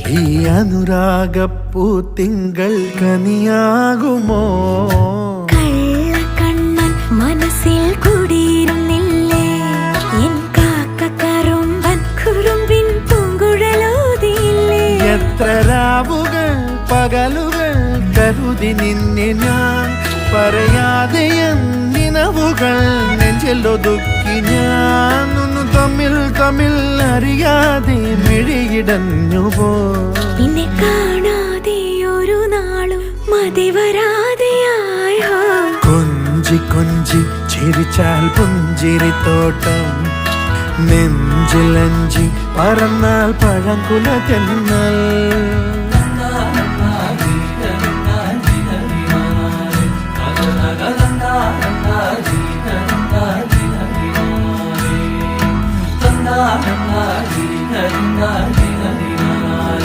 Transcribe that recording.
ഈ അനുരാഗപ്പൂ തിങ്കൾ കനിയാകുമോ? കള്ളക്കണ്ണൻ മനസ്സിൽ കുടിയിരുന്നില്ലേ? എൻ കാക്കക്കറുമ്പൻ കുറുമ്പിൻ പൂങ്കുഴലോതിയില്ലേ? എത്ര രാവുകൾ പകലുകൾ കരുതി നിന്നെ ഞാൻ, പറയാതെ നിനവുകൾ നെഞ്ചിലൊതുക്കി ഞാൻ. തമ്മിൽ തമ്മിൽ അറിയാതെ മിഴിയിടഞ്ഞുപോ. നിന്നെ കാണാതെ ഒരു നാളും മതി വരാതെയായോ? കൊഞ്ചി കൊഞ്ചി ചിരിച്ചാൽ പുഞ്ചിരിത്തോട്ടം, നെഞ്ചിലഞ്ചി പറന്നാൽ പഴങ്കുല തെന്നൽ. na na na